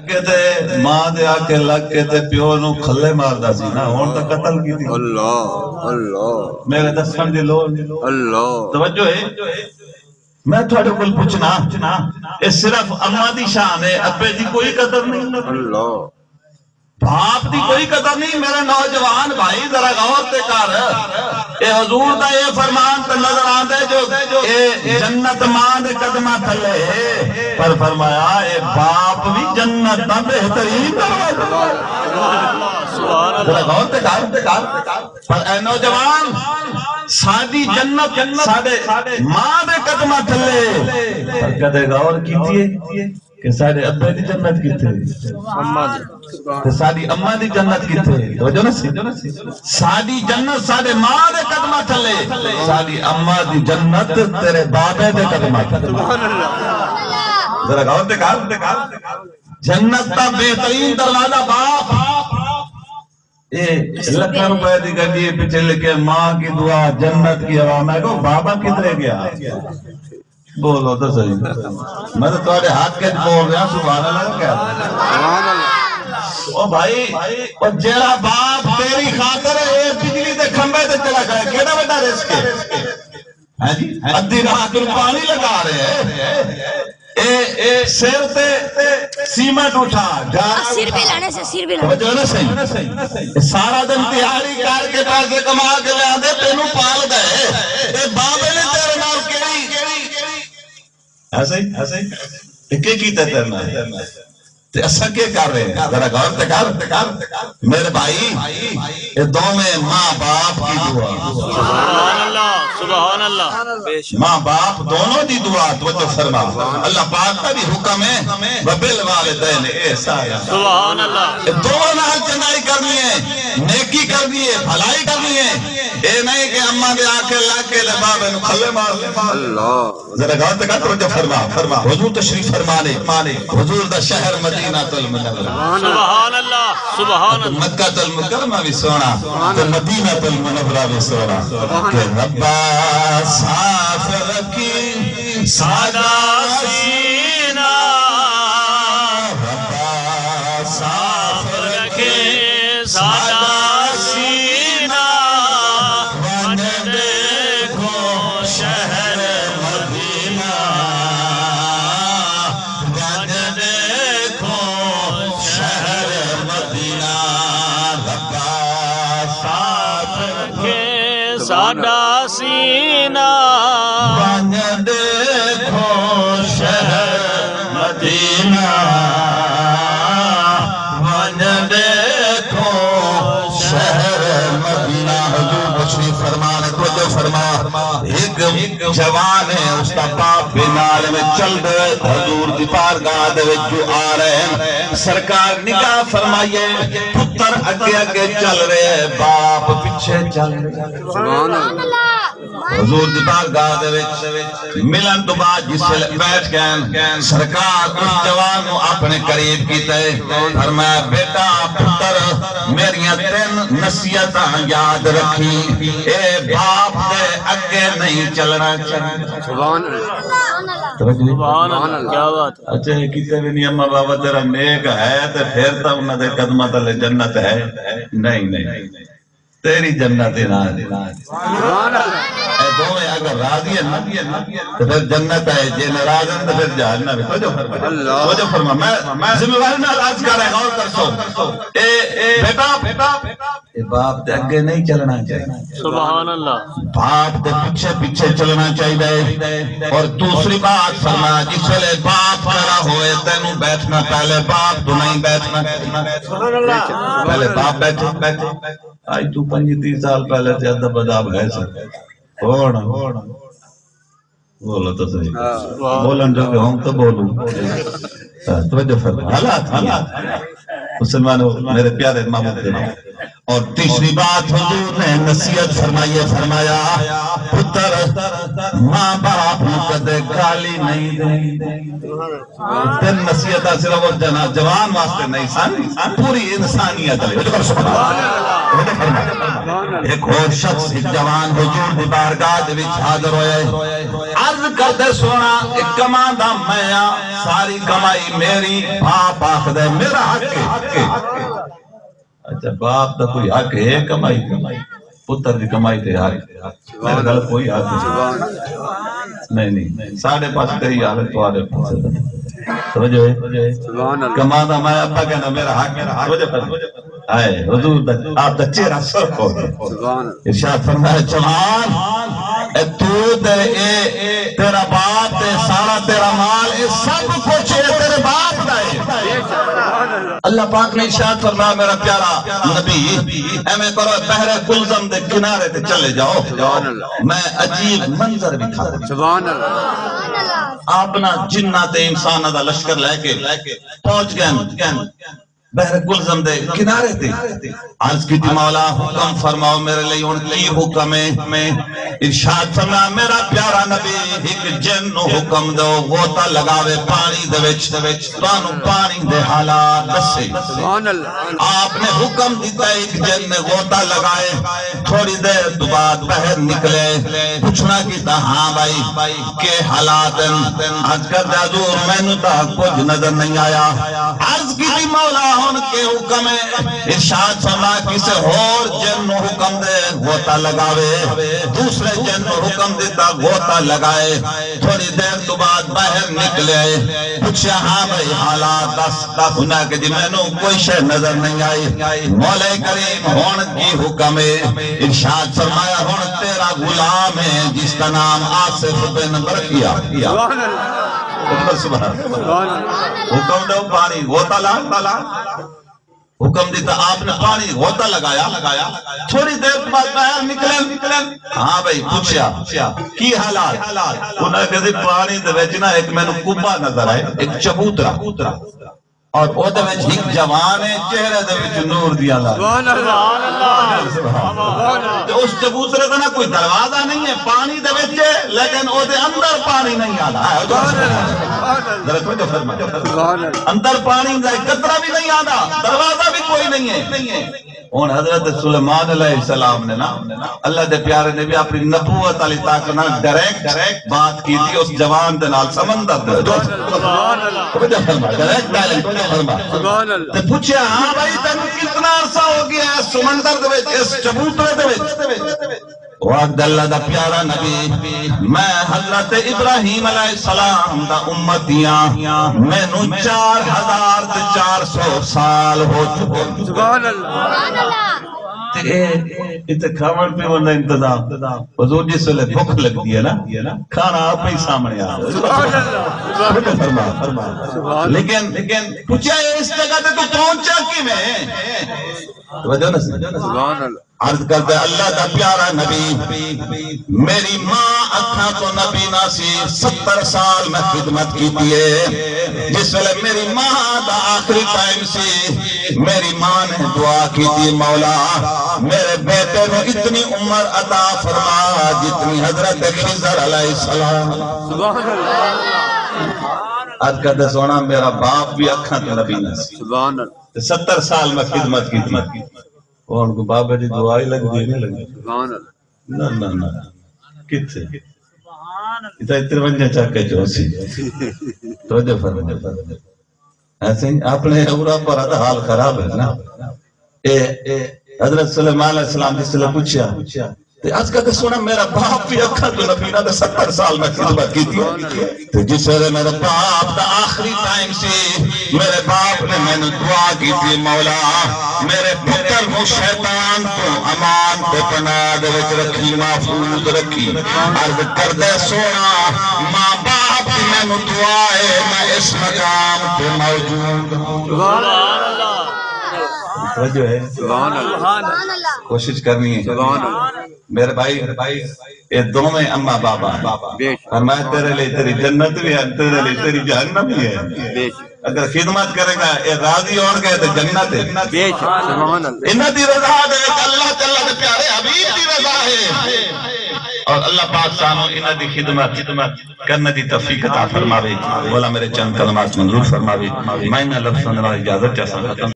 کہتے ماں دے آکے لگ کے تے پیو نو کھلے ماردہ سی نا ہون تا قتل کی تھی اللہ اللہ میرے دستان دی لو اللہ توجہ ہے میں تھوڑے کل پوچھنا اس صرف اماں دی شان ہے ابے دی کوئی قدر نہیں اللہ باپ دی کوئی قدر نہیں میرے نوجوان بھائی ذرا غور تے کر اے حضور دا یہ فرمان تے نظر آندے جو اے جنت ماں دے قدمہ تھلے پر فرمایا اے باپ بھی جنت دا بہترین ذرا غور تے کر پر اے نوجوان سادی جنت ساڑے ماں دے قدمہ تھلے پر کدے غور کیجئے کہ ساڑے ابے دی جنت کی تھے ساڑی اماں دی جنت کی تھے توجہ نا سی ساڑی جنت ساڑے ماں دے قدمہ تھلے ساڑی اماں دی جنت تیرے بابے دے قدمہ تھلے ذرا غور تے کر جنت تا بہترین دروازہ باپ لکھا روپے دی گڈی پیچھے لکھے ماں کی دعا جنت کی ہوا میں کہو بابا کدھر گیا بولو تو صحیح میں تو تمہارے ہاتھ کے بول رہا سبحان اللہ کیا او بھائی او جیڑا باپ تیری خاطر ہے بجلی دے کھمبے تے چلا گیا کیڑا بڑا رزق ہے ہاں جی ادھی رات نوں پانی لگا رہے ہیں اے سر تے سیمنٹ اٹھا سر بھی لانے سے سر بھی لانے سے سارا دن تیاری کر کے پیسے کما کے لے آندے تینوں پال گئے اے بابے نے تیرے نال ایسے ہی کیا کیتا تیرنا تے اسا کیا کر رہے ہیں ذرا غور تے کر میرے بھائی یہ دو میں ماں باپ کی دعا سبحان اللہ سبحان اللہ ماں باپ دونوں دی دعا توجہ فرما اللہ پاک کا بھی حکم ہے وبالوالدین احسانا سبحان اللہ دونوں نال چنگائی کرنی ہے نیکی کرنی ہے بھلائی کرنی ہے اے نہیں کہ اماں دے آکے لگ کے لے بابے نو کھلے مار لے اللہ ذرا غور تے کر توجہ فرما حضور تشریف فرمانے حضور دا شہر مدینہ المنورہ سبحان اللہ سبحان اللہ مکہ المکرمہ بھی سونا تو مدینہ المنورہ بھی سونا کہ ربا صاف رکھی سادہ سینہ ربا صاف رکھے سادہ سینہ ون دیکھو شہر مدینہ ون دیکھو شہر مدینہ ربا صاف رکھے سادہ سینہ ون دیکھو شہر مدینہ ون دیکھو شہر مدینہ حضور تشریف فرمانے توجہ فرما ایک جوان ہے اس کا باپ بینال میں چل رہے حضور دی بارگاہ دے وچ جو آ رہے ہیں سرکار نگاہ فرمائیے پتر اگے اگے چل رہے ہیں باپ پیچھے چل رہے ہیں سبحان اللہ حضور دی بارگاہ دے وچ ملن تو بعد جس سے بیٹھ گئے سرکار اس جوان نو اپنے قریب کیتا ہے فرمایا بیٹا پتر میریاں تین نصیحتاں یاد رکھی اے باپ دے اگے نہیں چلنا چاہیے سبحان اللہ سبحان اللہ کیا بات اچھا کسی بھی نہیں اما بابا تیرا نیک ہے تے پھر تا انہاں دے قدماں تلے جنت ہے نہیں تیری جنت نہ سبحان اللہ اے دوویں اگر راضی ہیں نا تو پھر جنت ہے جے ناراض ہیں تو پھر جہنم ہے توجہ فرما میں ذمہ داری نال عرض کر رہا غور کرسو اے بیٹا اے باپ دے اگے نہیں چلنا چاہیے سبحان اللہ باپ دے پیچھے چلنا چاہیے اور دوسری بات فرما جس ویلے باپ کھڑا ہوئے تینوں بیٹھنا پہلے باپ تو نہیں بیٹھنا پہلے باپ بیٹھے آج تو 25-30 سال پہلے سے ادب اداب ہے سر ہونا بولو تو صحیح بولن جو کہ ہم تو بولوں توجہ فرما حالات مسلمانوں میرے پیارے محمد دینا اور تیسری بات حضور نے نصیحت فرمایا پتر ماں باپ کدے گالی نہیں دیں تین نصیحتہ صرف جوان واسطے نہیں سن پوری انسانیت ہے ایک اور شخص ایک جوان حضور دی بارگاہ دے وچ حاضر ہوئے عرض کرتے سونا ایک کمان دا میں ساری کمائی میری باپ آخدے میرا حق ہے اچھا باپ دا کوئی حق ہے کمائی پتر دی کمائی تے حق میرے گل کوئی حق نہیں ساڑھے پاس تیری حالت تو آلے پاس توجہ ہے کمان دا میں ابا کہنا میرا حق ہے توجہ پر آئے حضور آپ دا چہرہ سر کو ارشاد فرمایا جوان اے تو دے تیرا باپ تے سارا تیرا مال اے سب کچھ ہے تیرے باپ دا ہے اللہ پاک نے ارشاد فرمایا میرا پیارا نبی ایمیں کرو بحر کلزم دے کنارے تے چلے جاؤ میں عجیب منظر بھی کھا سبحان اللہ اپنا جنات انسان دا لشکر لے کے پہنچ گئے بحر کلزم دے کنارے تے عرض کی تھی مولا حکم فرماؤ میرے لئے ان کی حکم ہے ارشاد فرمایا میرا پیارا نبی ایک جن نو حکم دو غوطہ لگاوے پانی دے وچ تانوں پانی دے حالات دسے آپ نے حکم دیتا ایک جن نے غوطہ لگائے تھوڑی دیر تو بعد بحر نکلے پوچھنا کیتا ہاں بھائی کہ حالات آج کر حضور میں نو تا کچھ نظر نہیں آیا عرض کی تھی مولا ان کے حکم ہے ارشاد فرمایا کسے اور جن نو حکم دے غوطہ لگاوے دوسرے جن نو حکم دیتا غوطہ لگائے تھوڑی دیر تو بعد باہر نکلے پوچھا ہاں بھائی حالات دس انہا کہ جی میں نو کوئی شے نظر نہیں آئی مولا کریم ہون کی حکم ہے ارشاد فرمایا ہون تیرا غلام ہے جس کا نام آصف بن برکیہ حکم دو پانی غوطہ لا حکم دیتا آپ نے پانی غوطہ لگایا تھوڑی دیر بعد باہر نکلے ہاں بھائی پوچھیا کی حالات انہاں کہتے پانی دے وچ نا ایک میں نے کبا نظر آئے ایک چبوترا اور او دے وچ ایک جوان ہے چہرے دے وچ نور دیا سبحان اللہ اس چبوترے کا نا کوئی دروازہ نہیں ہے پانی دے وچ لیکن او دے اندر پانی نہیں آتا اندر پانی دا قطرہ بھی نہیں آتا دروازہ بھی کوئی نہیں ہے اور حضرت سلیمان علیہ السلام نے نا اللہ دے پیارے نے بھی اپنی نبوت علی طاقت نال ڈائریکٹ بات کی تھی اس جوان دے نال سمندر دے ڈائریکٹ تے پوچھیا ہاں بھائی تینوں کتنا عرصہ ہو گیا ہے سمندر دے وچ اس چبوترے دے وچ وقت اللہ دا پیارا نبی میں حضرت ابراہیم علیہ السلام دا امتیاں میں نو 4400 سال ہو چکے سبحان اللہ اتنے کھاون پہ ہونا انتظام حضور جس سے بھوک لگ دیا نا کھانا آپ ہی سامنے آ لیکن پوچھا اس جگہ تے تو پہنچا کی میں سبحان اللہ عرض کرتے اللہ کا پیارا نبی میری ماں اکھاں تو نبی ناسی 70 سال میں خدمت کی دیئے جس ویلے میری ماں دا آخری ٹائم سی میری ماں نے دعا کی دی مولا میرے بیٹے کو اتنی عمر عطا فرما جتنی حضرت خضر علیہ السلام سبحان اللہ عرض کرتے سونا میرا باپ بھی اکھاں تو نبی ناسی سبحان اللہ 70 سال میں خدمت کی ان کو بابا جی دعائی لگ دی نہیں لگی نا کت سے اتنا 53 چاکے چوسی توجہ فرمائے ایسے ہی اپنے اورا پر حال خراب ہے نا حضرت سلیمان علیہ السلام جس سے پوچھا آج کا کہ سونا میرا باپ بھی اکھا تو نبی نے 70 سال میں خدمت کی تھی جس سے میرا باپ دا آخری ٹائم سے میرے باپ نے میں نے دعا کی تھی مولا میرے پتر کو شیطان کو امان پہ پناہ دے وچ رکھی محفوظ رکھی عرض کر دے سونا ماں باپ کی میں نے دعا ہے میں اس مقام پہ موجود ہوں جو ہے کوشش کرنی ہے میرے بھائی یہ دو میں اماں بابا فرمایا تیرے لئے تیری جنت بھی ہے تیرے لئے تیری جہنم بھی ہے اگر خدمت کرے گا یہ راضی اور گئے تو جنت ہے انہ دی رضا دے اللہ تعالیٰ دے پیارے حبیب دی رضا ہے اور اللہ پاک سانو انہ دی خدمت کرنے دی توفیق عطا فرماوے مولا میرے چند کلمات منظور فرماوے میں نہ لفظ سننا اجازت چاہتا ختم